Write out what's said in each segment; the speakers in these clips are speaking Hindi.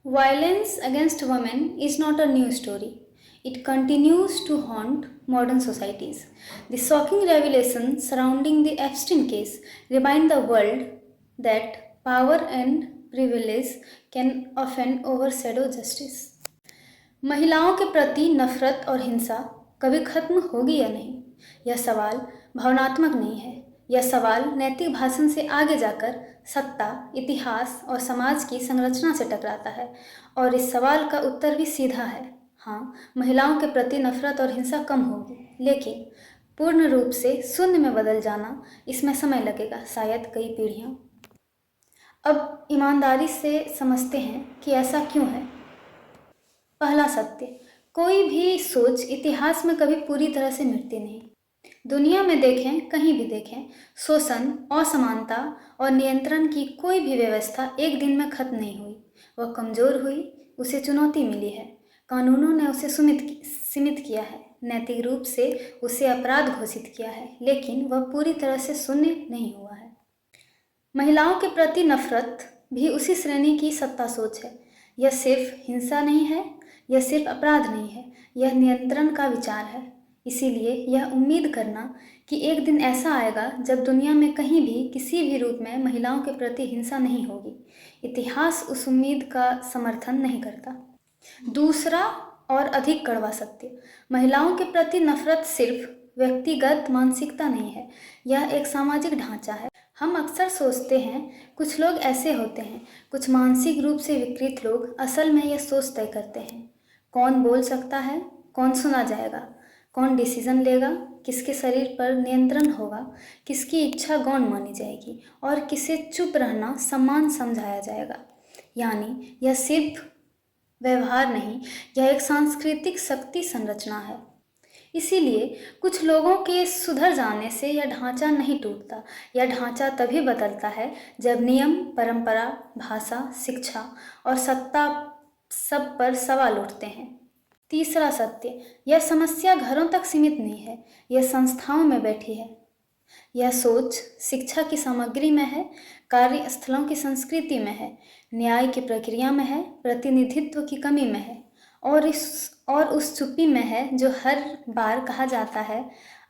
Violence against women is not a new story. It continues to haunt modern societies. The shocking revelations surrounding the Epstein case remind the world that power and privilege can often overshadow justice. महिलाओं के प्रति नफरत और हिंसा कभी खत्म होगी या नहीं, यह सवाल भावनात्मक नहीं है। यह सवाल नैतिक भाषण से आगे जाकर सत्ता, इतिहास और समाज की संरचना से टकराता है और इस सवाल का उत्तर भी सीधा है। हाँ, महिलाओं के प्रति नफरत और हिंसा कम होगी, लेकिन पूर्ण रूप से शून्य में बदल जाना, इसमें समय लगेगा, शायद कई पीढ़ियाँ। अब ईमानदारी से समझते हैं कि ऐसा क्यों है। पहला सत्य, कोई भी सोच इतिहास में कभी पूरी तरह से मिटती नहीं। दुनिया में देखें, कहीं भी देखें, शोषण, असमानता और नियंत्रण की कोई भी व्यवस्था एक दिन में खत्म नहीं हुई। वह कमज़ोर हुई, उसे चुनौती मिली है, कानूनों ने उसे सीमित किया है, नैतिक रूप से उसे अपराध घोषित किया है, लेकिन वह पूरी तरह से शून्य नहीं हुआ है। महिलाओं के प्रति नफरत भी उसी श्रेणी की सत्ता सोच है। यह सिर्फ हिंसा नहीं है, यह सिर्फ अपराध नहीं है, यह नियंत्रण का विचार है। इसीलिए यह उम्मीद करना कि एक दिन ऐसा आएगा जब दुनिया में कहीं भी किसी भी रूप में महिलाओं के प्रति हिंसा नहीं होगी, इतिहास उस उम्मीद का समर्थन नहीं करता। दूसरा और अधिक कड़वा सत्य, महिलाओं के प्रति नफरत सिर्फ व्यक्तिगत मानसिकता नहीं है, यह एक सामाजिक ढांचा है। हम अक्सर सोचते हैं कुछ लोग ऐसे होते हैं, कुछ मानसिक रूप से विकृत लोग असल में यह सोच तय करते हैं, कौन बोल सकता है, कौन सुना जाएगा, कौन डिसीजन लेगा, किसके शरीर पर नियंत्रण होगा, किसकी इच्छा गौण मानी जाएगी और किसे चुप रहना सम्मान समझाया जाएगा। यानी यह सिर्फ व्यवहार नहीं, यह एक सांस्कृतिक शक्ति संरचना है। इसीलिए कुछ लोगों के सुधर जाने से यह ढांचा नहीं टूटता। यह ढांचा तभी बदलता है जब नियम, परंपरा, भाषा, शिक्षा और सत्ता सब पर सवाल उठते हैं। तीसरा सत्य, यह समस्या घरों तक सीमित नहीं है, यह संस्थाओं में बैठी है। यह सोच शिक्षा की सामग्री में है, कार्यस्थलों की संस्कृति में है, न्याय की प्रक्रिया में है, प्रतिनिधित्व की कमी में है और उस चुप्पी में है जो हर बार कहा जाता है,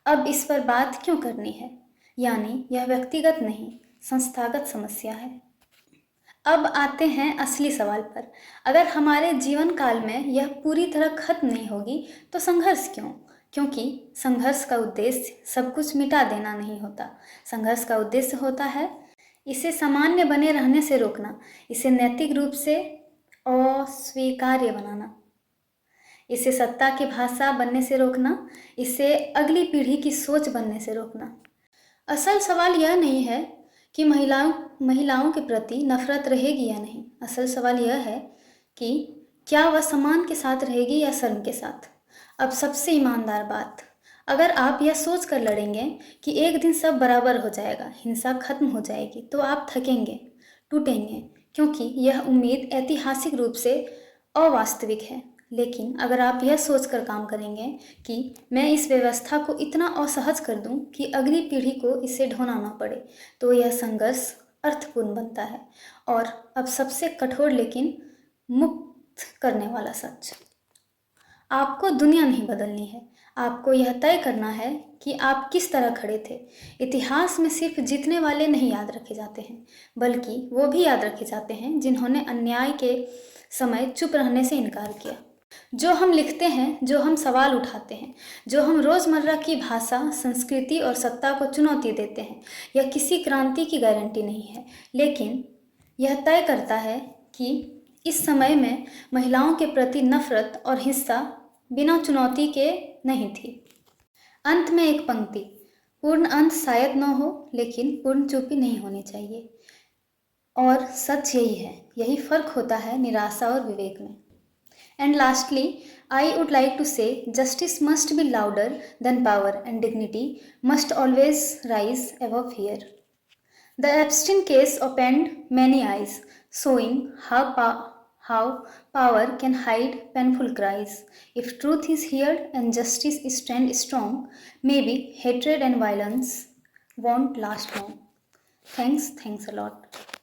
अब इस पर बात क्यों करनी है। यानी यह व्यक्तिगत नहीं, संस्थागत समस्या है। अब आते हैं असली सवाल पर। अगर हमारे जीवन काल में यह पूरी तरह खत्म नहीं होगी तो संघर्ष क्यों? क्योंकि संघर्ष का उद्देश्य सब कुछ मिटा देना नहीं होता। संघर्ष का उद्देश्य होता है इसे सामान्य बने रहने से रोकना, इसे नैतिक रूप से अस्वीकार्य बनाना, इसे सत्ता की भाषा बनने से रोकना, इसे अगली पीढ़ी की सोच बनने से रोकना। असल सवाल यह नहीं है कि महिलाओं के प्रति नफरत रहेगी या नहीं। असल सवाल यह है कि क्या वह सम्मान के साथ रहेगी या शर्म के साथ। अब सबसे ईमानदार बात, अगर आप यह सोच कर लड़ेंगे कि एक दिन सब बराबर हो जाएगा, हिंसा खत्म हो जाएगी, तो आप थकेंगे, टूटेंगे, क्योंकि यह उम्मीद ऐतिहासिक रूप से अवास्तविक है। लेकिन अगर आप यह सोचकर काम करेंगे कि मैं इस व्यवस्था को इतना असहज कर दूं कि अगली पीढ़ी को इसे ढोना ना पड़े, तो यह संघर्ष अर्थपूर्ण बनता है। और अब सबसे कठोर लेकिन मुक्त करने वाला सच, आपको दुनिया नहीं बदलनी है, आपको यह तय करना है कि आप किस तरह खड़े थे। इतिहास में सिर्फ जीतने वाले नहीं याद रखे जाते हैं, बल्कि वो भी याद रखे जाते हैं जिन्होंने अन्याय के समय चुप रहने से इनकार किया। जो हम लिखते हैं, जो हम सवाल उठाते हैं, जो हम रोज़मर्रा की भाषा, संस्कृति और सत्ता को चुनौती देते हैं, यह किसी क्रांति की गारंटी नहीं है, लेकिन यह तय करता है कि इस समय में महिलाओं के प्रति नफरत और हिंसा बिना चुनौती के नहीं थी। अंत में एक पंक्ति, पूर्ण अंत शायद न हो, लेकिन पूर्ण चुप्पी नहीं होनी चाहिए। और सच यही है, यही फ़र्क होता है निराशा और विवेक में। And lastly, I would like to say justice must be louder than power and dignity must always rise above fear. The Epstein case opened many eyes, showing how power can hide painful cries. If truth is heard and justice stands strong, maybe hatred and violence won't last long. Thanks a lot.